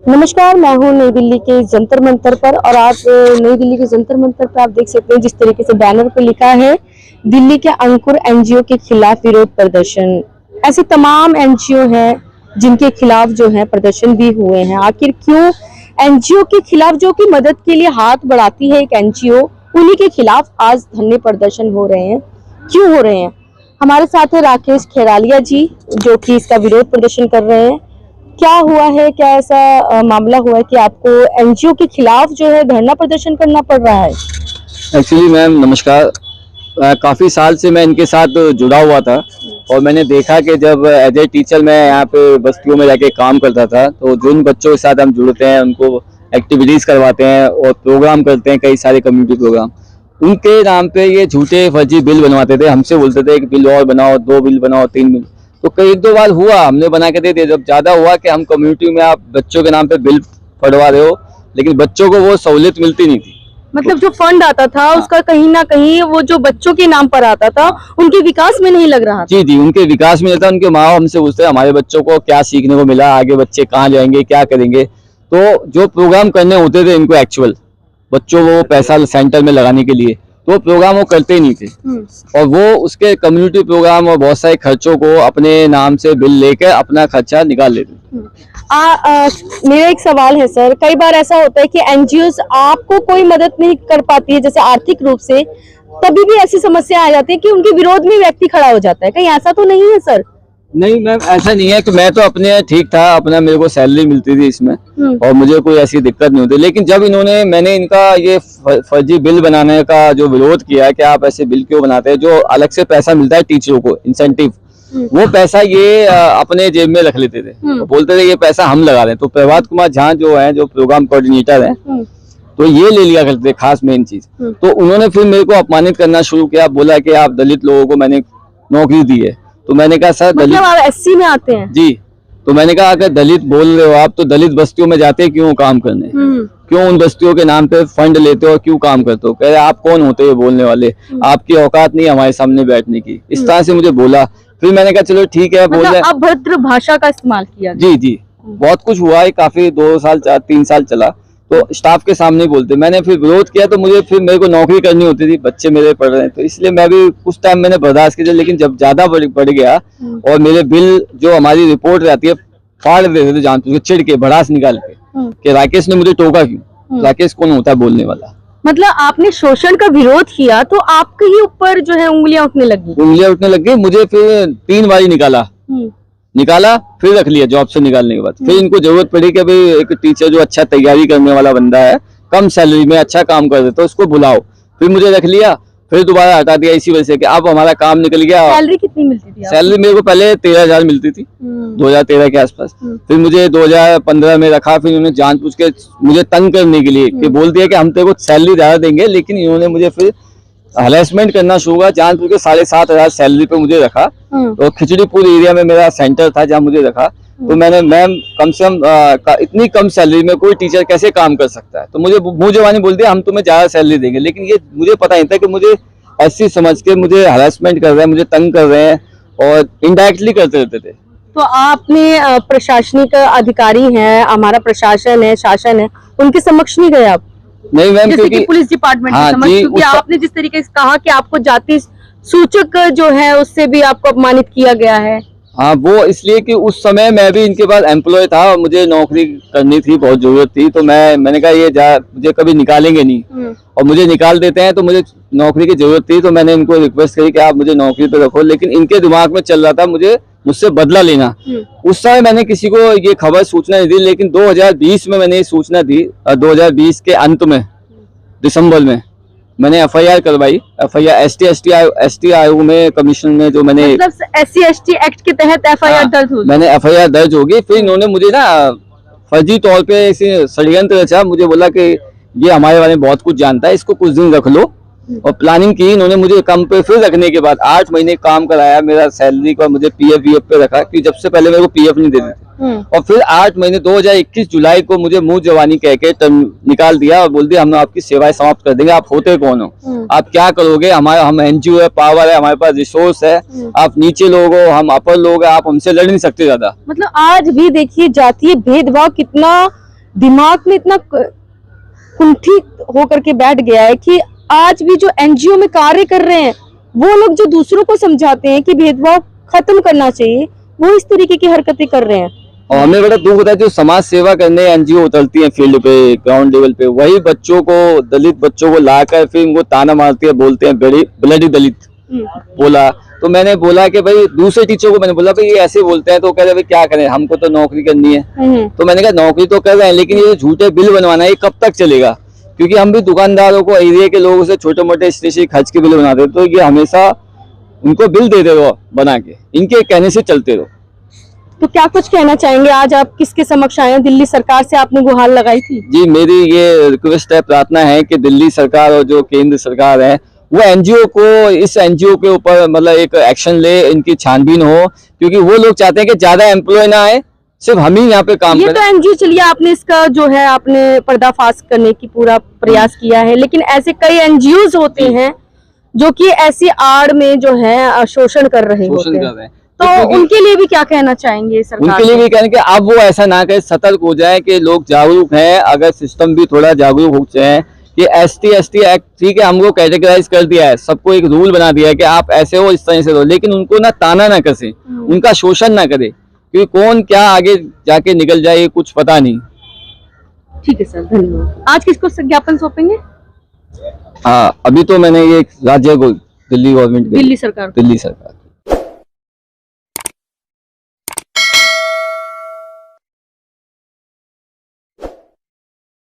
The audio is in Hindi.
नमस्कार, मैं हूं नई दिल्ली के जंतर मंतर पर और आप नई दिल्ली के जंतर मंतर पर आप देख सकते हैं जिस तरीके से बैनर पर लिखा है दिल्ली के अंकुर एनजीओ के खिलाफ विरोध प्रदर्शन। ऐसे तमाम एनजीओ हैं जिनके खिलाफ जो है प्रदर्शन भी हुए हैं। आखिर क्यों एनजीओ के खिलाफ, जो कि मदद के लिए हाथ बढ़ाती है एक एनजीओ, उन्हीं के खिलाफ आज धरने प्रदर्शन हो रहे हैं? क्यों हो रहे हैं? हमारे साथ है राकेश खेरालिया जी, जो कि इसका विरोध प्रदर्शन कर रहे हैं। क्या हुआ है, क्या ऐसा मामला हुआ है कि आपको एनजीओ के खिलाफ जो है धरना प्रदर्शन करना पड़ रहा है? एक्चुअली मैम नमस्कार, काफ़ी साल से मैं इनके साथ जुड़ा हुआ था और मैंने देखा कि जब एज ए टीचर मैं यहाँ पे बस्तियों में जाके काम करता था, तो जिन बच्चों के साथ हम जुड़ते हैं उनको एक्टिविटीज़ करवाते हैं और प्रोग्राम करते हैं, कई सारे कम्युनिटी प्रोग्राम, उनके नाम पे ये झूठे फर्जी बिल बनवाते थे। हमसे बोलते थे कि बिल और बनाओ, 2 बिल बनाओ, 3 बिल। तो कई 1-2 बार हुआ, हमने बना के दे दिए। जब ज़्यादा हुआ कि हम कम्युनिटी में आप बच्चों के नाम पे बिल पढ़वा रहे हो, लेकिन बच्चों को वो सहूलियत मिलती नहीं थी। मतलब जो फंड आता था उसका कहीं ना कहीं वो जो बच्चों के नाम पर आता था उनके विकास में नहीं लग रहा था। जी जी, उनके विकास में रहता। उनके माँ हमसे पूछते हैं हमारे बच्चों को क्या सीखने को मिला, आगे बच्चे कहाँ जाएंगे, क्या करेंगे। तो जो प्रोग्राम करने होते थे इनको एक्चुअल बच्चों को पैसा सेंटर में लगाने के लिए, तो प्रोग्राम वो करते ही नहीं थे और वो उसके कम्युनिटी प्रोग्राम और बहुत सारे खर्चों को अपने नाम से बिल लेकर अपना खर्चा निकाल लेते थे। मेरा एक सवाल है सर, कई बार ऐसा होता है कि एनजीओज आपको कोई मदद नहीं कर पाती है जैसे आर्थिक रूप से, तभी भी ऐसी समस्या आ जाती है कि उनके विरोध में व्यक्ति खड़ा हो जाता है। कहीं ऐसा तो नहीं है सर? नहीं मैम, ऐसा नहीं है कि मैं तो अपने ठीक था, अपना मेरे को सैलरी मिलती थी इसमें और मुझे कोई ऐसी दिक्कत नहीं होती। लेकिन जब मैंने इनका ये फर्जी बिल बनाने का जो विरोध किया कि आप ऐसे बिल क्यों बनाते हैं, जो अलग से पैसा मिलता है टीचरों को इंसेंटिव, वो पैसा ये अपने जेब में रख लेते थे। तो बोलते थे ये पैसा हम लगा रहे हैं। तो प्रभात कुमार झा जो है, जो प्रोग्राम कोऑर्डिनेटर है, तो ये ले लिया करते थे खास मेन चीज। तो उन्होंने फिर मेरे को अपमानित करना शुरू किया, बोला कि आप दलित लोगों को मैंने नौकरी दी है। तो मैंने कहा सर मतलब आप एससी में आते हैं? जी। तो मैंने कहा अगर दलित बोल रहे हो आप, तो दलित बस्तियों में जाते क्यों काम करने, क्यों उन बस्तियों के नाम पे फंड लेते हो, क्यों काम करते हो? कह रहे आप कौन होते हो बोलने वाले, आपकी औकात नहीं हमारे सामने बैठने की। इस तरह से मुझे बोला। फिर मैंने कहा चलो ठीक है, बोल रहे। अभद्र भाषा का इस्तेमाल किया? जी जी, बहुत कुछ हुआ है, काफी 2 साल 3 साल चला। तो स्टाफ के सामने बोलते, मैंने फिर विरोध किया। तो मेरे को नौकरी करनी होती थी, बच्चे मेरे पढ़ रहे हैं, तो इसलिए मैं भी कुछ टाइम मैंने बर्दाश्त किया। लेकिन जब ज्यादा बढ़ गया और मेरे बिल जो हमारी रिपोर्ट रहती है फाड़ देते थे जानते हुए, चिढ़ के भड़ास निकाल के कि राकेश ने मुझे टोका क्यों। राकेश कौन होता है बोलने वाला? मतलब आपने शोषण का विरोध किया तो आपके ही ऊपर जो है उंगलियां उठने लगी? मुझे फिर 3 बारी निकाला, फिर रख लिया जॉब से निकालने के बाद। फिर इनको जरूरत पड़ी कि भाई एक टीचर जो अच्छा तैयारी करने वाला बंदा है, कम सैलरी में अच्छा काम कर देता है, उसको बुलाओ। फिर मुझे रख लिया, फिर दोबारा हटा दिया इसी वजह से कि अब हमारा काम निकल गया। सैलरी कितनी मिलती थी? सैलरी मेरे को पहले 13,000 मिलती थी 2013 के आसपास। फिर मुझे 2015 में रखा। फिर उन्होंने जानबूझ के मुझे तंग करने के लिए कि बोल दिया कि हम तेरे को सैलरी ज्यादा देंगे, लेकिन इन्होंने मुझे फिर हरेसमेंट करना शुरू हुआ। जानबूझ के 7,500 सैलरी पे मुझे रखा। तो खिचड़ीपुर एरिया में मेरा सेंटर था जहाँ मुझे रखा। तो मैंने मैम कम से कम इतनी कम सैलरी में कोई टीचर कैसे काम कर सकता है? तो मुझे मुंह जवानी बोल दिया हम तुम्हें ज्यादा सैलरी देंगे। लेकिन ये मुझे पता नहीं था कि मुझे ऐसी समझ के मुझे हरासमेंट कर रहे हैं, मुझे तंग कर रहे हैं और इनडायरेक्टली करते रहते थे। तो आपने प्रशासनिक अधिकारी हैं, हमारा प्रशासन है, शासन है, उनके समक्ष नहीं गए आप? नहीं मैम, क्योंकि पुलिस डिपार्टमेंट के समक्ष, क्योंकि आपने जिस तरीके से कहा कि आपको जाति सूचक जो है उससे भी आपको अपमानित किया गया है। हाँ, वो इसलिए कि उस समय मैं भी इनके पास एम्प्लॉय था और मुझे नौकरी करनी थी, बहुत जरूरत थी। तो मैंने कहा ये मुझे कभी निकालेंगे नहीं और मुझे निकाल देते हैं, तो मुझे नौकरी की जरूरत थी। तो मैंने इनको रिक्वेस्ट करी कि आप मुझे नौकरी पे रखो। लेकिन इनके दिमाग में चल रहा था मुझसे बदला लेना। उस समय मैंने किसी को ये खबर सूचना नहीं दी, लेकिन 2020 में मैंने ये सूचना दी। 2020 के अंत में, दिसंबर में मैंने FIR करवाई। FIR ST आयोग में कमीशन में जो मैंने मतलब SC/ST एक्ट के तहत FIR दर्ज हुई। मैंने FIR दर्ज होगी। फिर इन्होंने मुझे ना फर्जी तौर पे ऐसे षड्यंत्र रचा, मुझे बोला कि ये हमारे बारे में बहुत कुछ जानता है, इसको कुछ दिन रख लो, और प्लानिंग की इन्होंने। मुझे काम पे फिर रखने के बाद 8 महीने काम कराया, मेरा सैलरी का मुझे PF पे रखा, कि जब से पहले मेरे को PF नहीं देते थे। और फिर 8 महीने 2021 जुलाई को मुझे मुंह जवानी कह के निकाल दिया और बोल दिया हम आपकी सेवाएं समाप्त कर देंगे। आप होते कौन हो, आप क्या करोगे, हम NGO है, पावर है, हमारे पास रिसोर्स है, आप नीचे लोग हो, हम अपर लोग हैं, आप हमसे लड़ नहीं सकते ज्यादा। मतलब आज भी देखिए जातीय भेदभाव कितना दिमाग में इतना कुंठित होकर के बैठ गया है कि आज भी जो NGO में कार्य कर रहे हैं वो लोग जो दूसरों को समझाते हैं कि भेदभाव खत्म करना चाहिए, वो इस तरीके की हरकतें कर रहे हैं। और हमें बड़ा दुख होता है जो समाज सेवा करने NGO उतरती है फील्ड पे, ग्राउंड लेवल पे, वही बच्चों को, दलित बच्चों को लाकर फिर उनको ताना मारती है, बोलते हैं ब्लडी दलित बोला। तो मैंने बोला कि भाई दूसरे टीचर को मैंने बोला भाई ये ऐसे बोलते हैं, तो कह रहे भाई क्या करें, हमको तो नौकरी करनी है। तो मैंने कहा नौकरी तो कर रहे हैं, लेकिन ये झूठे बिल बनवाना ये कब तक चलेगा, क्योंकि हम भी दुकानदारों को, एरिया के लोगों से छोटे मोटे स्टेशनरी खर्च के बिल बनाते हैं, तो ये हमेशा उनको बिल देते रहो बना के, इनके कहने से चलते रहो। तो क्या कुछ कहना चाहेंगे, आज आप किसके समक्ष आए हैं? दिल्ली सरकार से आपने गुहार लगाई थी? जी, मेरी ये रिक्वेस्ट है, प्रार्थना है कि दिल्ली सरकार और जो केंद्र सरकार है वो NGO को, इस NGO के ऊपर मतलब एक एक्शन ले, इनकी छानबीन हो, क्योंकि वो लोग चाहते हैं कि ज्यादा एम्प्लॉय ना आए, सिर्फ हम ही यहाँ पे काम करें। ये तो NGO चलिए आपने इसका जो है आपने पर्दाफाश करने की पूरा प्रयास किया है, लेकिन ऐसे कई NGOs होते हैं जो कि ऐसी आड़ में जो है शोषण कर रहे होते हैं, तो उनके लिए भी क्या कहना चाहेंगे सरकार? उनके लिए भी कहना कि अब वो ऐसा ना करे, सतर्क हो जाए, कि लोग जागरूक हैं, अगर सिस्टम भी थोड़ा जागरूक हो जाए कि ST एक्ट ठीक है, हमको कैटेगराइज कर दिया है, सबको एक रूल बना दिया है कि आप ऐसे हो, इस तरह से हो, लेकिन उनको ना ताना ना कसे, उनका शोषण ना करे, क्योंकि कौन क्या आगे जाके निकल जाए ये कुछ पता नहीं। ठीक है सर, धन्यवाद। आज किसको ज्ञापन सौंपेंगे? हाँ, अभी तो मैंने ये राज्य को, दिल्ली गवर्नमेंट, दिल्ली सरकार।